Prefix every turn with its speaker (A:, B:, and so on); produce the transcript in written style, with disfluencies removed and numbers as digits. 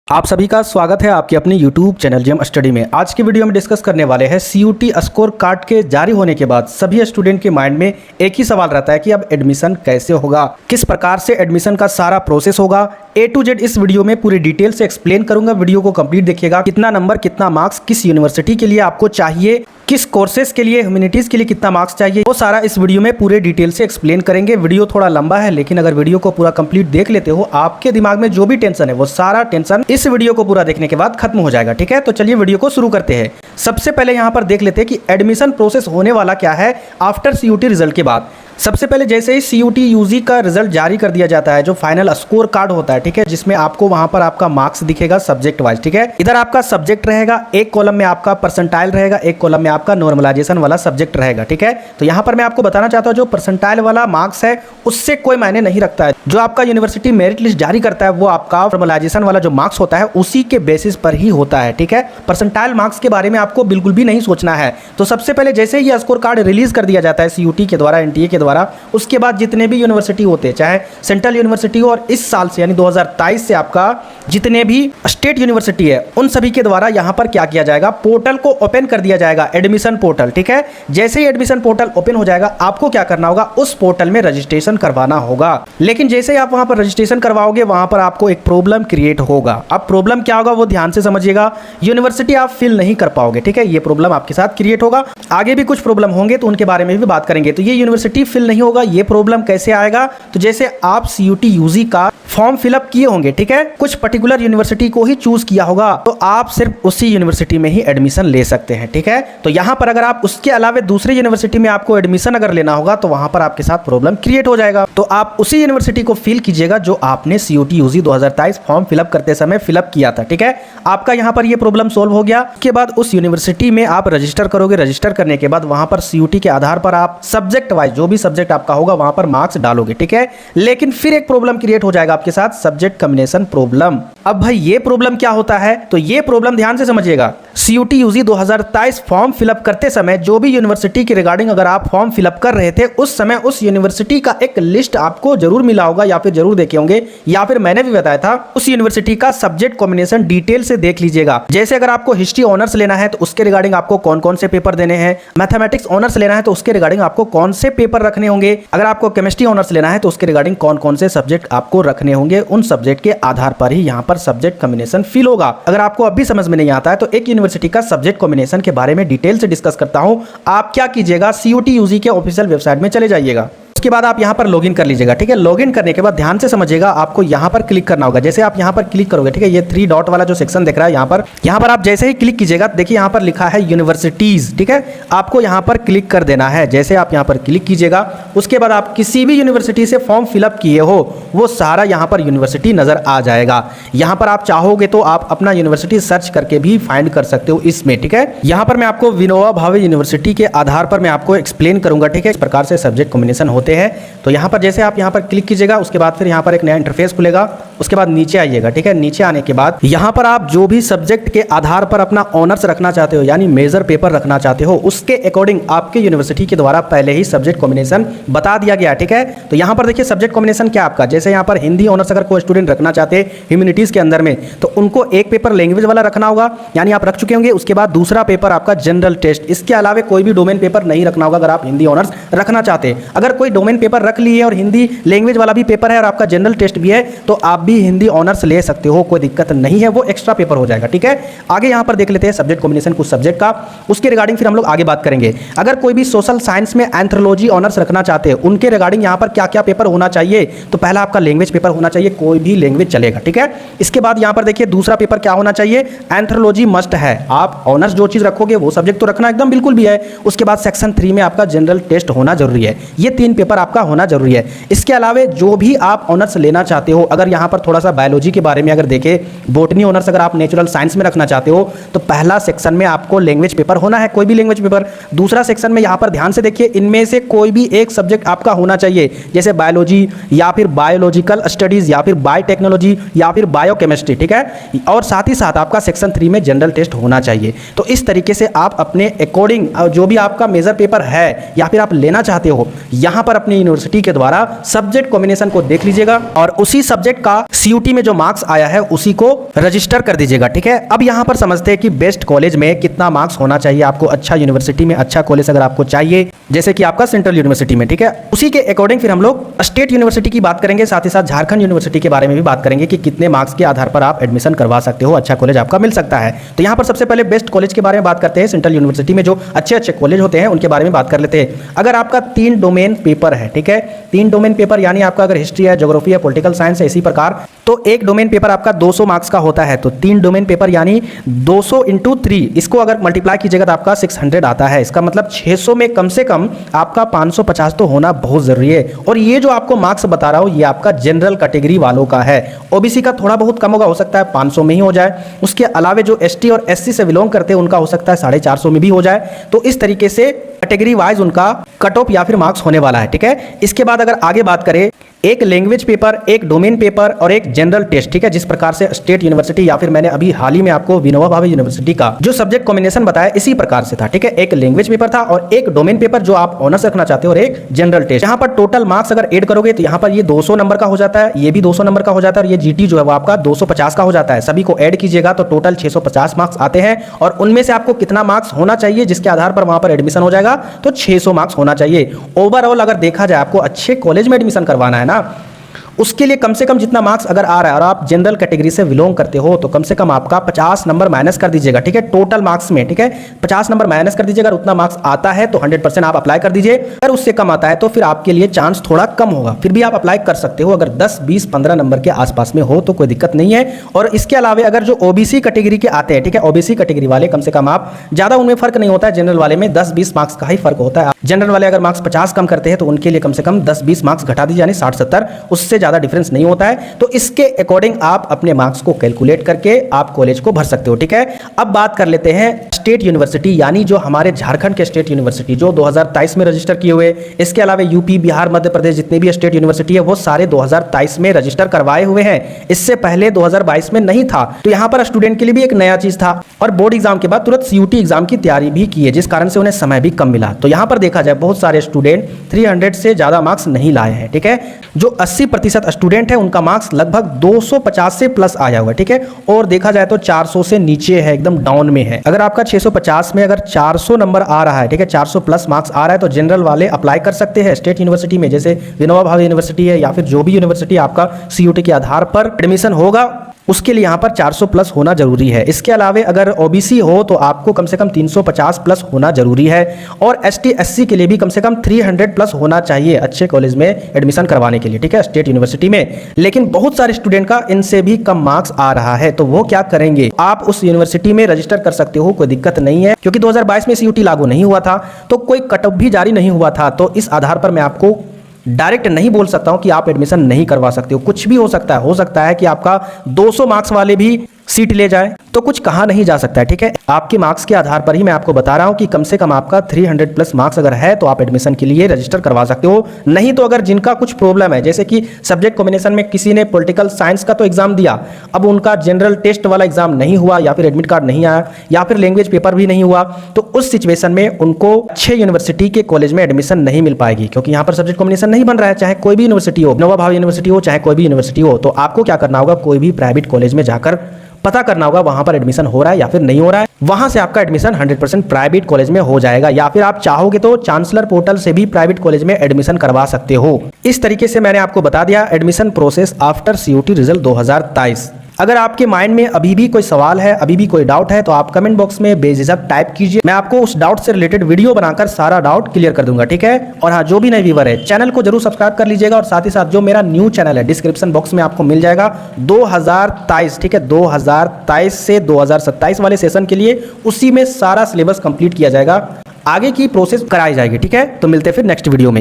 A: आप सभी का स्वागत है आपके अपने YouTube चैनल जेम स्टडी में। आज की वीडियो में डिस्कस करने वाले हैं CUT स्कोर कार्ड के जारी होने के बाद सभी स्टूडेंट के माइंड में एक ही सवाल रहता है कि अब एडमिशन कैसे होगा, किस प्रकार से एडमिशन का सारा प्रोसेस होगा। A to Z इस वीडियो में पूरी डिटेल से एक्सप्लेन करूंगा। वीडियो को कंप्लीट देखिएगा। कितना नंबर, कितना मार्क्स, किस यूनिवर्सिटी के लिए आपको चाहिए, किस कोर्सेज के लिए, ह्यूमैनिटीज के लिए कितना मार्क्स चाहिए, वो सारा इस वीडियो में पूरे डिटेल से एक्सप्लेन करेंगे। वीडियो थोड़ा लंबा है, लेकिन अगर वीडियो को पूरा कंप्लीट देख लेते हो, आपके दिमाग में जो भी टेंशन है वो सारा टेंशन इस वीडियो को पूरा देखने के बाद खत्म हो जाएगा। ठीक है, तो चलिए वीडियो को शुरू करते हैं। सबसे पहले यहाँ पर देख लेते हैं कि एडमिशन प्रोसेस होने वाला क्या है आफ्टर CUT रिजल्ट के बाद। सबसे पहले जैसे ही CUT UG का रिजल्ट जारी कर दिया जाता है, जो फाइनल स्कोर कार्ड होता है, ठीक है, जिसमें आपको वहां पर आपका मार्क्स दिखेगा सब्जेक्ट वाइज। ठीक है, इधर आपका सब्जेक्ट रहेगा, एक कॉलम में आपका परसेंटाइल रहेगा, एक कॉलम में आपका नॉर्मलाइजेशन वाला सब्जेक्ट रहेगा। ठीक है, तो यहां पर मैं आपको बताना चाहता हूं जो परसेंटाइल वाला मार्क्स है उससे कोई मायने नहीं रखता है। जो आपका यूनिवर्सिटी मेरिट लिस्ट जारी करता है वो आपका नॉर्मलाइजेशन वाला जो मार्क्स होता है उसी के बेसिस पर ही होता है। ठीक है, परसेंटाइल मार्क्स के बारे में आपको बिल्कुल भी नहीं सोचना है। तो सबसे पहले जैसे ही स्कोर कार्ड रिलीज कर दिया जाता है CUT के द्वारा, NTA के द्वारा, उसके बाद जितने भी यूनिवर्सिटी होते हैं, चाहे सेंट्रल यूनिवर्सिटी और इस साल से यानी 2023 से आपका जितने भी स्टेट यूनिवर्सिटी है उन सभी के द्वारा यहां पर क्या किया जाएगा, पोर्टल को ओपन कर दिया जाएगा, एडमिशन पोर्टल। ठीक है, जैसे ही एडमिशन पोर्टल ओपन हो जाएगा आपको क्या करना होगा, उस पोर्टल में रजिस्ट्रेशन करवाना होगा। लेकिन जैसे ही आप वहां पर रजिस्ट्रेशन करवाओगे वहां पर आपको एक प्रॉब्लम क्रिएट होगा। अब प्रॉब्लम क्या होगा वो ध्यान से समझिएगा। यूनिवर्सिटी आप फिल नहीं कर पाओगे। ठीक है, ये प्रॉब्लम आपके साथ क्रिएट होगा। आगे भी कुछ प्रॉब्लम होंगे तो उनके बारे में भी बात करेंगे। तो ये यूनिवर्सिटी फिल नहीं होगा, ये प्रॉब्लम कैसे आएगा, तो जैसे आप CUT UG का फॉर्म फिलअप किए होंगे, ठीक है, कुछ पर्टिकुलर यूनिवर्सिटी को ही चूज किया होगा, तो आप सिर्फ उसी यूनिवर्सिटी में ही एडमिशन ले सकते हैं। ठीक है, तो यहां पर अगर आप उसके अलावा दूसरी यूनिवर्सिटी में आपको एडमिशन अगर लेना होगा तो वहां पर आपके साथ प्रॉब्लम क्रिएट हो जाएगा। तो आप उसी यूनिवर्सिटी को फिल कीजिएगा जो आपने CUT UG 2023 फॉर्म फिलअप करते समय फिलअप किया था। ठीक है, आपका यहां पर यह प्रॉब्लम सोल्व हो गया। उसके बाद उस यूनिवर्सिटी में आप रजिस्टर करोगे। रजिस्टर करने के बाद वहां पर CUT के आधार पर आप सब्जेक्ट वाइज जो भी सब्जेक्ट आपका होगा वहां पर मार्क्स डालोगे। ठीक है, लेकिन फिर एक प्रॉब्लम क्रिएट हो जाएगा आपके साथ, सब्जेक्ट कॉम्बिनेशन प्रॉब्लम। अब भाई ये प्रॉब्लम क्या होता है, तो ये प्रॉब्लम ध्यान से समझिएगा। CUT UG 2023 फॉर्म फिलअप करते समय जो भी यूनिवर्सिटी के रिगार्डिंग अगर आप फॉर्म फिलअप कर रहे थे उस समय उस यूनिवर्सिटी का एक लिस्ट आपको जरूर मिला होगा या फिर जरूर देखे होंगे, या फिर मैंने भी बताया था उस यूनिवर्सिटी का सब्जेक्ट कॉम्बिनेशन डिटेल से देख लीजिएगा। जैसे अगर आपको हिस्ट्री ऑनर्स लेना है तो उसके रिगार्डिंग आपको कौन कौन से पेपर देने हैं, मैथमेटिक्स ऑनर्स लेना है तो उसके रिगार्डिंग आपको कौन से पेपर रखने होंगे, अगर आपको केमिस्ट्री ऑनर्स लेना है तो उसके रिगार्डिंग कौन कौन से सब्जेक्ट आपको रखने होंगे। उन सब्जेक्ट के आधार पर ही यहाँ पर सब्जेक्ट कॉम्बिनेशन फिल होगा। अगर आपको अभी समझ में नहीं आता है तो एक यूनिवर्सिटी का सब्जेक्ट कॉम्बिनेशन के बारे में डिटेल से डिस्कस करता हूं। आप क्या कीजिएगा, CUT UG के ऑफिशियल वेबसाइट में चले जाइएगा। उसके बाद आप यहां पर लॉगिन कर लीजिएगा। ठीक है, लॉगिन करने के बाद ध्यान से समझिएगा, आपको यहां पर क्लिक करना होगा। जैसे आप यहां पर क्लिक करोगे, ठीक है, ये 3 डॉट वाला जो सेक्शन दिख रहा है यहां पर आप जैसे ही क्लिक कीजिएगा, देखिए यहां पर लिखा है यूनिवर्सिटीज। ठीक है, आपको यहां पर क्लिक कर देना है। जैसे आप यहां पर क्लिक कीजिएगा उसके बाद आप किसी भी यूनिवर्सिटी से फॉर्म फिलअप किए हो वो सारा यहां पर यूनिवर्सिटी नजर आ जाएगा। यहां पर आप चाहोगे तो आप अपना यूनिवर्सिटी सर्च करके भी फाइंड कर सकते हो इसमें। ठीक है, यहां पर मैं आपको विनोबा भावे यूनिवर्सिटी के आधार पर मैं आपको एक्सप्लेन करूंगा। ठीक है, इस प्रकार से सब्जेक्ट कॉम्बिनेशन होते हैं। तो यहाँ पर जैसे आप यहाँ पर क्लिक कीजिएगा उसके बाद फिर यहाँ पर एक नया इंटरफेस खुलेगा। उसके बाद नीचे आइएगा। ठीक है, नीचे आने के बाद यहाँ पर आप जो भी सब्जेक्ट के आधार पर अपना ऑनर्स रखना चाहते हो यानी मेजर पेपर रखना चाहते हो उसके अकॉर्डिंग आपके यूनिवर्सिटी के द्वारा पहले ही सब्जेक्ट कॉम्बिनेशन बता दिया गया। ठीक है, तो यहाँ पर देखिए सब्जेक्ट कॉम्बिनेशन क्या आपका, जैसे यहाँ पर हिंदी ऑनर्स अगर कोई स्टूडेंट रखना चाहते हैं ह्यूमैनिटीज के अंदर में तो उनको एक पेपर लैंग्वेज वाला रखना होगा, यानी आप रख चुके होंगे। उसके बाद दूसरा पेपर आपका जनरल टेस्ट, इसके अलावा कोई भी डोमेन पेपर नहीं रखना होगा अगर आप हिंदी ऑनर्स रखना चाहते हैं। अगर कोई डोमेन पेपर रख लिए और हिंदी लैंग्वेज वाला भी पेपर है और आपका जनरल टेस्ट भी है तो आप भी हिंदी ऑनर्स ले सकते हो, कोई दिक्कत नहीं है, वो एक्स्ट्रा पेपर हो जाएगा। ठीक है, आगे यहां पर देख लेते हैं सब्जेक्ट कॉम्बिनेशन कुछ सब्जेक्ट का, उसके रिगार्डिंग फिर हम लोग आगे बात करेंगे। अगर कोई भी सोशल साइंस में एंथ्रोलॉजी ऑनर्स रखना चाहते हैं उनके रिगार्डिंग यहां पर क्या क्या पेपर होना चाहिए, तो पहला आपका लैंग्वेज पेपर होना चाहिए, कोई भी लैंग्वेज चलेगा। ठीक है, इसके बाद यहां पर देखिए दूसरा पेपर क्या होना चाहिए, एंथ्रोलॉजी मस्ट है। आप ऑनर्स जो चीज रखोगे वो सब्जेक्ट तो रखना एकदम बिल्कुल भी है। उसके बाद सेक्शन 3 में आपका जनरल टेस्ट होना जरूरी है। ये 3 पेपर आपका होना जरूरी है। इसके अलावा जो भी आप ऑनर्स लेना चाहते हो, अगर यहाँ पर थोड़ा सा बायोलॉजी के बारे में अगर देखें, बोटनी ऑनर्स अगर आप नेचुरल साइंस में रखना चाहते हो तो पहला सेक्शन में आपको लैंग्वेज पेपर होना है, कोई भी लैंग्वेज पेपर। दूसरा सेक्शन में यहाँ पर ध्यान से देखिए, इनमें से कोई भी एक सब्जेक्ट आपका होना चाहिए, जैसे बायोलॉजी या फिर बायोलॉजिकल स्टडीज या फिर बायोटेक्नोलॉजी या फिर बायोकेमिस्ट्री। ठीक है, और साथ ही साथ आपका सेक्शन 3 में जनरल टेस्ट होना चाहिए। तो इस तरीके से आप अपने अकॉर्डिंग जो भी आपका मेजर पेपर है या फिर आप लेना चाहते हो यहाँ पर अपनी यूनिवर्सिटी के द्वारा सब्जेक्ट कॉम्बिनेशन को देख लीजिएगा और उसी सब्जेक्ट का CUT में जो मार्क्स आया है उसी को रजिस्टर कर दीजिएगा, ठीक है। अब यहाँ पर समझते हैं कि बेस्ट कॉलेज में कितना मार्क्स होना चाहिए आपको, अच्छा यूनिवर्सिटी में अच्छा कॉलेज अगर आपको चाहिए, जैसे कि आपका सेंट्रल यूनिवर्सिटी में, ठीक है। उसी के अकॉर्डिंग फिर हम लोग स्टेट यूनिवर्सिटी की बात करेंगे, साथ ही साथ झारखंड यूनिवर्सिटी के बारे में भी बात करेंगे कि कितने मार्क्स के आधार पर आप एडमिशन करवा सकते हो, अच्छा कॉलेज आपका मिल सकता है। तो यहाँ पर सबसे पहले बेस्ट कॉलेज के बारे में बात करते हैं। सेंट्रल यूनिवर्सिटी में जो अच्छे अच्छे कॉलेज होते हैं उनके बारे में बात कर लेते हैं। अगर आपका 3 डोमेन पेपर है, ठीक है, 3 डोमेन पेपर यानी आपका अगर हिस्ट्री है, ज्योग्राफी है, पॉलिटिकल साइंस है, इसी प्रकार, तो एक डोमेन पेपर आपका 200 मार्क्स का होता है। तो 3 डोमेन पेपर यानी 200 × 3, इसको अगर मल्टीप्लाई कीजिएगा तो आपका 600 आता है। इसका मतलब 600 में कम से कम आपका 550 तो होना बहुत जरूरी है। और ये जो आपको मार्क्स बता रहा हूं ये आपका जनरल कैटेगरी वालों का है। ओबीसी का थोड़ा बहुत कम होगा, हो सकता है 500 में ही हो जाए। उसके अलावा जो एसटी और एससी से बिलोंग करते हैं उनका हो सकता है 450 में भी हो जाए। तो इस तरीके से कैटेगरी वाइज उनका कट ऑफ या फिर मार्क्स होने वाला है, ठीक है। इसके बाद अगर आगे बात करें, एक लैंग्वेज पेपर, एक डोमेन पेपर और एक जनरल टेस्ट, ठीक है, जिस प्रकार से स्टेट यूनिवर्सिटी या फिर मैंने अभी हाल ही में आपको विनोबा भावे यूनिवर्सिटी का जो सब्जेक्ट कॉम्बिनेशन बताया इसी प्रकार से था, ठीक है। एक लैंग्वेज पेपर था और एक डोमेन पेपर जो आप ऑनर्स रखना चाहते हो और एक जनरल टेस्ट। यहाँ पर टोटल मार्क्स अगर ऐड करोगे तो यहाँ पर ये 200 नंबर का हो जाता है, ये भी 200 नंबर का हो जाता है और ये जीटी जो है वो आपका 250 का हो जाता है। सभी को ऐड कीजिएगा तो टोटल 650 मार्क्स आते हैं और उनमें से आपको कितना मार्क्स होना चाहिए जिसके आधार पर वहां पर एडमिशन हो जाएगा, तो 600 मार्क्स होना चाहिए। ओवरऑल अगर देखा जाए आपको अच्छे कॉलेज में एडमिशन करवाना है ना, उसके लिए कम से कम जितना मार्क्स अगर आ रहा है और आप जनरल कैटेगरी से बिलोंग करते हो तो कम से कम आपका 50 नंबर माइनस कर दीजिएगा, ठीक है, टोटल मार्क्स में, ठीक है, 50 नंबर माइनस कर दीजिएगा। उतना मार्क्स आता है तो 100% आप अप्लाई कर दीजिए। अगर उससे कम आता है तो फिर आपके लिए चांस थोड़ा कम होगा, फिर भी आप अप्लाई कर सकते हो। अगर 10, 20, 15 नंबर के आसपास में हो तो कोई दिक्कत नहीं है। और इसके अलावा अगर जो ओबीसी कैटेगरी के आते हैं, ठीक है, ओबीसी कैटेगरी वाले कम से कम आप ज्यादा उनमें फर्क नहीं होता है, जनरल वाले में 10-20 मार्क्स का ही फर्क होता है। जनरल वाले अगर मार्क्स 50 कम करते हैं तो उनके लिए कम से कम 10-20 मार्क्स घटा दीजिए, यानी 60-70, उससे ज्यादा डिफरेंस नहीं होता है। तो इसके अकॉर्डिंग आप अपने मार्क्स को कैलकुलेट करके आप कॉलेज को भर सकते हो, ठीक है। अब बात कर लेते हैं स्टेट यूनिवर्सिटी, यानी जो हमारे झारखंड के स्टेट यूनिवर्सिटी जो 2023 में रजिस्टर किए हुए। इसके अलावा यूपी, बिहार, मध्य प्रदेश जितने भी स्टेट यूनिवर्सिटी है वो सारे 2023 में रजिस्टर करवाए हुए हैं। इससे पहले 2022 में नहीं था। तो यहां पर स्टूडेंट के लिए भी एक नया चीज था और बोर्ड एग्जाम के बाद तुरंत CUT एग्जाम की तैयारी भी की है, जिस कारण से उन्हें समय भी कम मिला। तो यहां पर देखा जाए बहुत सारे स्टूडेंट 300 से ज्यादा मार्क्स नहीं लाए हैं, ठीक है। जो 80% स्टूडेंट है उनका मार्क्स लगभग 250 से प्लस आया हुआ है, ठीक है। और देखा जाए तो 400 से नीचे है, एकदम डाउन में है। अगर आपका 650 में अगर 400 नंबर आ रहा है, ठीक है, 400 प्लस मार्क्स आ रहा है तो जनरल वाले अप्लाई कर सकते हैं स्टेट यूनिवर्सिटी में, जैसे विनोबा भावे यूनिवर्सिटी है या फिर जो भी यूनिवर्सिटी आपका CUT के आधार पर एडमिशन होगा उसके लिए यहाँ पर 400 प्लस होना जरूरी है। इसके अलावा अगर ओबीसी हो तो आपको कम से कम 350 प्लस होना जरूरी है और एसटी एससी के लिए भी कम से कम 300 प्लस होना चाहिए अच्छे कॉलेज में एडमिशन करवाने के लिए, ठीक है, स्टेट यूनिवर्सिटी में। लेकिन बहुत सारे स्टूडेंट का इनसे भी कम मार्क्स आ रहा है, तो वो क्या करेंगे, आप उस यूनिवर्सिटी में रजिस्टर कर सकते हो, कोई दिक्कत नहीं है, क्योंकि 2022 में CUT लागू नहीं हुआ था तो कोई कट ऑफ भी जारी नहीं हुआ था। तो इस आधार पर मैं आपको डायरेक्ट नहीं बोल सकता हूं कि आप एडमिशन नहीं करवा सकते हो। कुछ भी हो सकता है कि आपका 200 मार्क्स वाले भी सीट ले जाए, तो कुछ कहा नहीं जा सकता है, ठीक है। आपके मार्क्स के आधार पर ही मैं आपको बता रहा हूं कि कम से कम आपका 300 प्लस मार्क्स अगर है तो आप एडमिशन के लिए रजिस्टर करवा सकते हो। नहीं तो अगर जिनका कुछ प्रॉब्लम है, जैसे कि सब्जेक्ट कॉम्बिनेशन में किसी ने पॉलिटिकल साइंस का तो एग्जाम दिया, अब उनका जनरल टेस्ट वाला एग्जाम नहीं हुआ या फिर एडमिट कार्ड नहीं आया या फिर लैंग्वेज पेपर भी नहीं हुआ, तो उस सिचुएशन में उनको अच्छे यूनिवर्सिटी के कॉलेज में एडमिशन नहीं मिल पाएगी, क्योंकि यहाँ पर सब्जेक्ट कॉम्बिनेशन नहीं बन रहा है। चाहे कोई भी यूनिवर्सिटी हो, विनोबा भावे यूनिवर्सिटी हो, चाहे कोई भी यूनिवर्सिटी हो, तो आपको क्या करना होगा, कोई भी प्राइवेट कॉलेज में जाकर पता करना होगा वहां पर एडमिशन हो रहा है या फिर नहीं हो रहा है। वहां से आपका एडमिशन 100% प्राइवेट कॉलेज में हो जाएगा, या फिर आप चाहोगे तो चांसलर पोर्टल से भी प्राइवेट कॉलेज में एडमिशन करवा सकते हो। इस तरीके से मैंने आपको बता दिया admission process after CUT result 2023। अगर आपके माइंड में अभी भी कोई सवाल है, अभी भी कोई डाउट है, तो आप कमेंट बॉक्स में बेझिझक टाइप कीजिए। मैं आपको उस डाउट से रिलेटेड वीडियो बनाकर सारा डाउट क्लियर कर दूंगा, ठीक है। और हाँ, जो भी नए व्यूअर है चैनल को जरूर सब्सक्राइब कर लीजिएगा और साथ ही साथ जो मेरा न्यू चैनल है डिस्क्रिप्शन बॉक्स में आपको मिल जाएगा 2023, ठीक है, 2023 से 2027 वाले सेशन के लिए, उसी में सारा सिलेबस कंप्लीट किया जाएगा, आगे की प्रोसेस कराई जाएगी, ठीक है। तो मिलते हैं फिर नेक्स्ट वीडियो में।